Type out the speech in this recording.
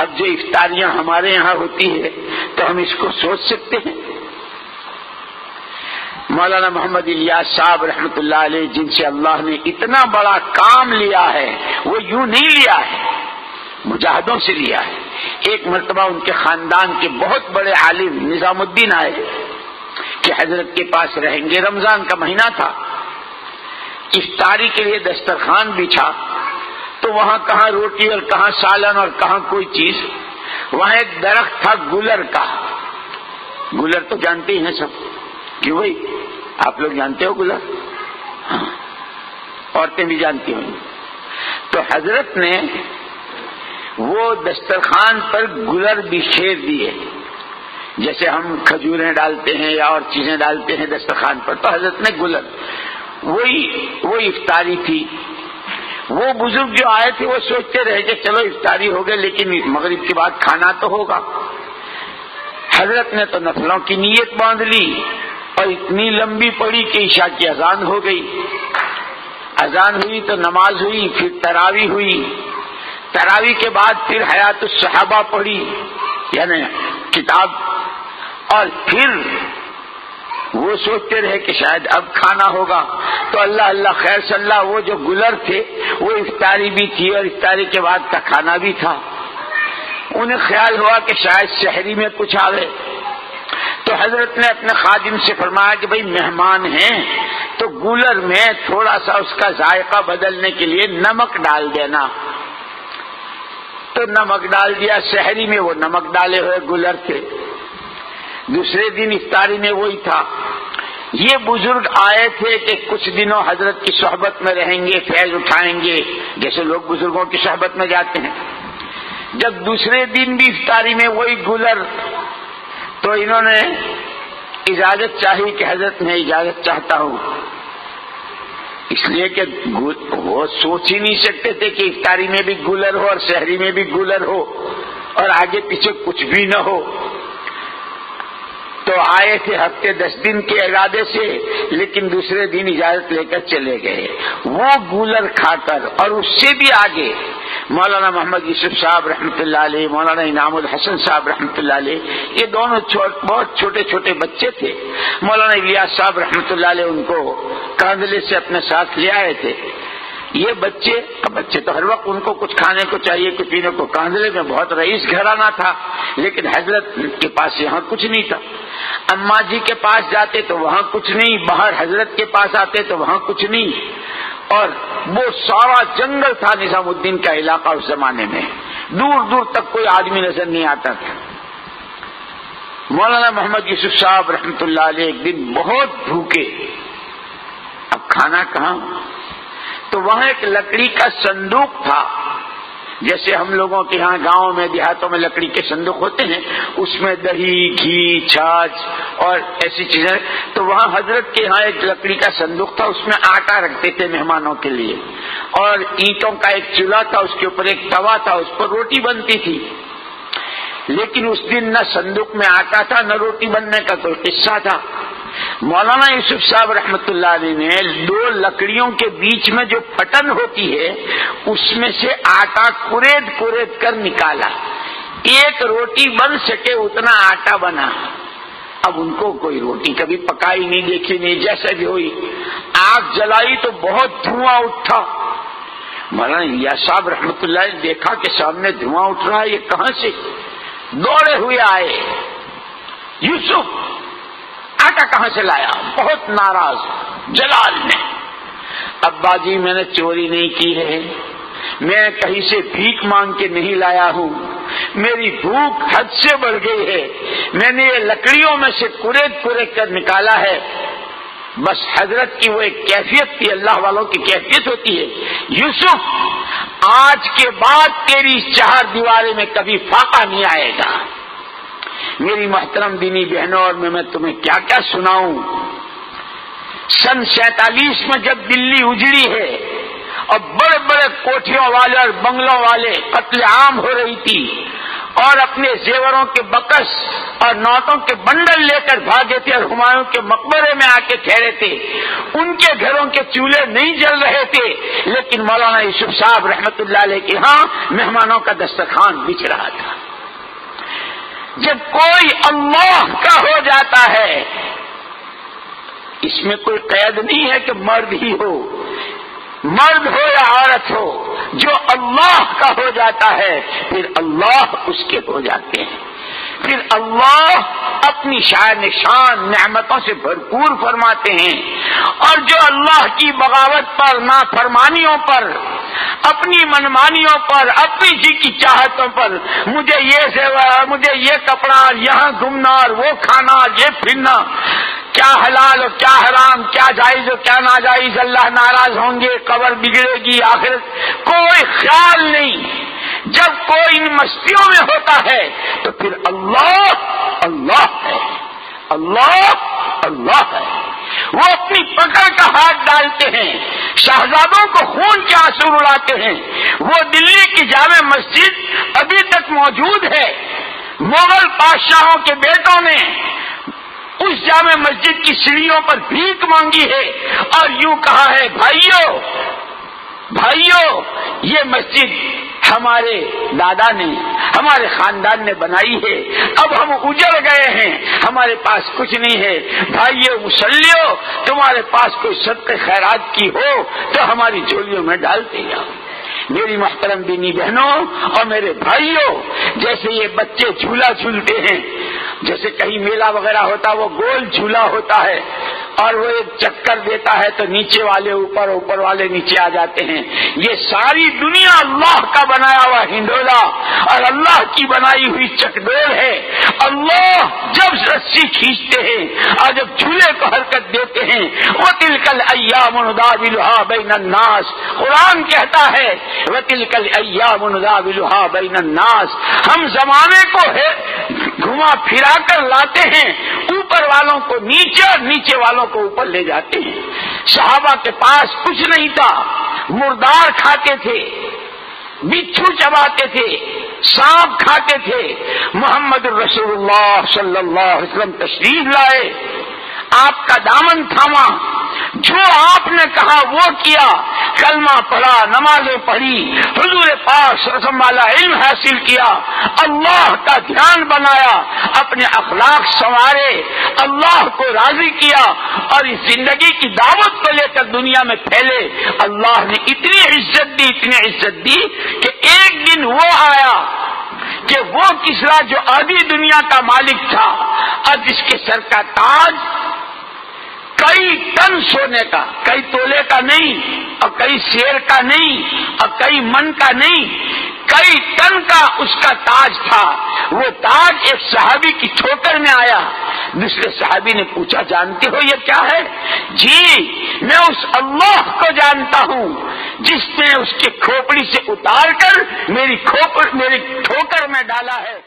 اب جو افطاریاں ہمارے یہاں ہوتی ہے تو ہم اس کو سوچ سکتے ہیں؟ مولانا محمد الیاس صاحب رحمۃ اللہ علیہ، جن سے اللہ نے اتنا بڑا کام لیا ہے، وہ یوں نہیں لیا ہے، مجاہدوں سے لیا ہے۔ ایک مرتبہ ان کے خاندان کے بہت بڑے عالم نظام الدین آئے کہ حضرت کے پاس رہیں گے، رمضان کا مہینہ تھا، افطاری کے لیے دسترخوان بچھا تو وہاں کہاں روٹی اور کہاں سالن اور کہاں کوئی چیز، وہاں ایک درخت تھا گلر کا، گلر تو جانتے ہی ہیں سب، کیوں بھائی آپ لوگ جانتے ہو گلر؟ ہاں، عورتیں بھی جانتی ہوں۔ تو حضرت نے وہ دسترخوان پر گلر بکھیر دیے، جیسے ہم کھجوریں ڈالتے ہیں یا اور چیزیں ڈالتے ہیں دسترخوان پر، تو حضرت نے گلر، وہ افطاری تھی۔ وہ بزرگ جو آئے تھے وہ سوچتے رہے کہ چلو افطاری ہو گئے لیکن مغرب کے بعد کھانا تو ہوگا۔ حضرت نے تو نفلوں کی نیت باندھ لی اور اتنی لمبی پڑی کہ عشاء کی اذان ہو گئی، اذان ہوئی تو نماز ہوئی، پھر تراویح ہوئی، تراویح کے بعد پھر حیات الصحابہ پڑھی یعنی کتاب، اور پھر وہ سوچتے رہے کہ شاید اب کھانا ہوگا، تو اللہ اللہ خیر صلی اللہ، وہ جو گلر تھے وہ افطاری بھی تھی اور افطاری کے بعد کا کھانا بھی تھا۔ انہیں خیال ہوا کہ شاید شہری میں کچھ آوے، تو حضرت نے اپنے خادم سے فرمایا کہ بھئی مہمان ہیں تو گلر میں تھوڑا سا اس کا ذائقہ بدلنے کے لیے نمک ڈال دینا۔ تو نمک ڈال دیا، شہری میں وہ نمک ڈالے ہوئے گلر تھے۔ دوسرے دن افطاری میں وہی تھا۔ یہ بزرگ آئے تھے کہ کچھ دنوں حضرت کی صحبت میں رہیں گے، فیض اٹھائیں گے، جیسے لوگ بزرگوں کی صحبت میں جاتے ہیں۔ جب دوسرے دن بھی افطاری میں وہی گلر، تو انہوں نے اجازت چاہی کہ حضرت میں اجازت چاہتا ہوں، اس لیے کہ وہ سوچ ہی نہیں سکتے تھے کہ افطاری میں بھی گلر ہو اور شہری میں بھی گلر ہو اور آگے پیچھے کچھ بھی نہ ہو۔ تو آئے تھے ہفتے 10 دن کے ارادے سے، لیکن دوسرے دن اجازت لے کر چلے گئے۔ وہ گولر کھا کر اور اس سے بھی آگے مولانا محمد یوسف صاحب رحمۃ اللہ علیہ، مولانا انعام الحسن صاحب رحمۃ اللہ علیہ، یہ دونوں بہت چھوٹے چھوٹے بچے تھے۔ مولانا الیاس صاحب رحمۃ اللہ علیہ ان کو کاندلے سے اپنے ساتھ لے آئے تھے۔ یہ بچے تو ہر وقت ان کو کچھ کھانے کو چاہیے، کچھ پینے کو۔ کاندلے میں بہت رئیس گھرانہ تھا، لیکن حضرت کے پاس یہاں کچھ نہیں تھا۔ اماں جی کے پاس جاتے تو وہاں کچھ نہیں، باہر حضرت کے پاس آتے تو وہاں کچھ نہیں، اور وہ سارا جنگل تھا نظام الدین کا علاقہ اس زمانے میں، دور دور تک کوئی آدمی نظر نہیں آتا تھا۔ مولانا محمد یوسف صاحب رحمۃ اللہ علیہ ایک دن بہت بھوکے، اب کھانا کہاں، تو وہاں ایک لکڑی کا صندوق تھا، جیسے ہم لوگوں کے ہاں گاؤں میں دیہاتوں میں لکڑی کے صندوق ہوتے ہیں، اس میں دہی، گھی، چھاچھ اور ایسی چیزیں۔ تو وہاں حضرت کے ہاں ایک لکڑی کا صندوق تھا، اس میں آٹا رکھتے تھے مہمانوں کے لیے، اور اینٹوں کا ایک چولہا تھا، اس کے اوپر ایک توا تھا، اس پر روٹی بنتی تھی۔ لیکن اس دن نہ صندوق میں آٹا تھا نہ روٹی بننے کا کوئی قصہ تھا۔ مولانا یوسف صاحب رحمۃ اللہ علیہ نے 2 لکڑیوں کے بیچ میں جو پھٹن ہوتی ہے اس میں سے آٹا کرید کر نکالا، ایک روٹی بن سکے اتنا آٹا بنا۔ اب ان کو کوئی روٹی کبھی پکائی نہیں، دیکھی نہیں، جیسا بھی ہوئی آگ جلائی تو بہت دھواں اٹھا۔ مولانا الیاس صاحب رحمۃ اللہ نے دیکھا کہ سامنے دھواں اٹھ رہا ہے، یہ کہاں سے؟ دوڑے ہوئے آئے، یوسف آٹا کہاں سے لایا؟ بہت ناراض جلال میں، ابا جی میں نے چوری نہیں کی ہے، میں کہیں سے بھیک مانگ کے نہیں لایا ہوں، میری بھوک حد سے بڑھ گئی ہے، میں نے یہ لکڑیوں میں سے کرید کر نکالا ہے۔ بس حضرت کی وہ ایک کیفیت تھی، اللہ والوں کی کیفیت ہوتی ہے، یوسف آج کے بعد تیری 4 دیواریں میں کبھی فاقہ نہیں آئے گا۔ میری محترم دینی بہنوں، اور میں تمہیں کیا کیا سناؤں۔ سن 47 میں جب دلی اجڑی ہے اور بڑے بڑے کوٹھیوں والے اور بنگلوں والے قتل عام ہو رہی تھی، اور اپنے زیوروں کے بکس اور نوٹوں کے بنڈل لے کر بھاگے تھے اور ہمایوں کے مقبرے میں آ کے ٹھہرے تھے. ان کے گھروں کے چولہے نہیں جل رہے تھے، لیکن مولانا یوسف صاحب رحمت اللہ علیہ کے ہاں مہمانوں کا دسترخوان بچھ رہا تھا. جب کوئی اللہ کا ہو جاتا ہے، اس میں کوئی قید نہیں ہے کہ مرد ہی ہو، مرد ہو یا عورت ہو، جو اللہ کا ہو جاتا ہے پھر اللہ اس کے ہو جاتے ہیں. پھر اللہ اپنی شان نعمتوں سے بھرپور فرماتے ہیں، اور جو اللہ کی بغاوت پر، نافرمانیوں پر، اپنی منمانیوں پر، اپنی جی کی چاہتوں پر، مجھے یہ سیوا، مجھے یہ کپڑا، یہاں گھومنا اور وہ کھانا، یہ پھرنا، کیا حلال اور کیا حرام، کیا جائز اور کیا ناجائز، اللہ ناراض ہوں گے، قبر بگڑے گی، آخرت، کوئی خیال نہیں. جب کوئی ان مستیوں میں ہوتا ہے تو پھر اللہ اللہ ہے، اللہ اللہ ہے. وہ اپنی پکڑ کا ہاتھ ڈالتے ہیں، شہزادوں کو خون کے آنسو رلاتے ہیں. وہ دلی کی جامع مسجد ابھی تک موجود ہے. مغل بادشاہوں کے بیٹوں نے اس جامع مسجد کی سیڑھیوں پر بھیک مانگی ہے اور یوں کہا ہے، بھائیو بھائیو، یہ مسجد ہمارے دادا نے، ہمارے خاندان نے بنائی ہے، اب ہم اجڑ گئے ہیں، ہمارے پاس کچھ نہیں ہے. بھائیو مسلیو، تمہارے پاس کوئی صدقہ خیرات کی ہو تو ہماری جھولیوں میں ڈالتے جاؤ. میری محترم دینی بہنوں اور میرے بھائیوں، جیسے یہ بچے جھولا جھولتے ہیں، جیسے کہیں میلہ وغیرہ ہوتا وہ گول جھولا ہوتا ہے اور وہ ایک چکر دیتا ہے تو نیچے والے اوپر، اوپر والے نیچے آ جاتے ہیں. یہ ساری دنیا اللہ کا بنایا ہوا ہنڈولا اور اللہ کی بنائی ہوئی چکڈور ہے. اللہ جب رسی کھینچتے ہیں اور جب جھولے کو حرکت دیتے ہیں، وَتِلْكَ الْأَيَّامُ نُدَاوِلُهَا بَيْنَ النَّاسِ، قرآن کہتا ہے وَتِلْكَ الْأَيَّامُ نُدَاوِلُهَا بَيْنَ النَّاسِ، ہم زمانے کو ہے گھما پھرا کر لاتے ہیں، اوپر والوں کو نیچے اور نیچے والوں کو اوپر لے جاتے ہیں. صحابہ کے پاس کچھ نہیں تھا، مردار کھاتے تھے، بچھو چباتے تھے، سانپ کھاتے تھے. محمد رسول اللہ صلی اللہ علیہ وسلم تشریف لائے، آپ کا دامن تھاما، جو آپ نے کہا وہ کیا، کلمہ پڑھا، نمازیں پڑھی، حضور پاک رسم والا علم حاصل کیا، اللہ کا دھیان بنایا، اپنے اخلاق سنوارے، اللہ کو راضی کیا اور اس زندگی کی دعوت کو لے کر دنیا میں پھیلے. اللہ نے اتنی عزت دی، اتنی عزت دی کہ ایک دن وہ آیا کہ وہ کسرا جو آدھی دنیا کا مالک تھا اور جس کے سر کا تاج کئی ٹن سونے کا، کئی تولے کا نہیں اور کئی شیر کا نہیں اور کئی من کا نہیں، کئی ٹن کا اس کا تاج تھا. وہ تاج ایک صحابی کی ٹھوکر میں آیا. دوسرے صحابی نے پوچھا، جانتے ہو یہ کیا ہے؟ جی میں اس اللہ کو جانتا ہوں جس نے اس کے کھوپڑی سے اتار کر میری ٹھوکر میں ڈالا ہے.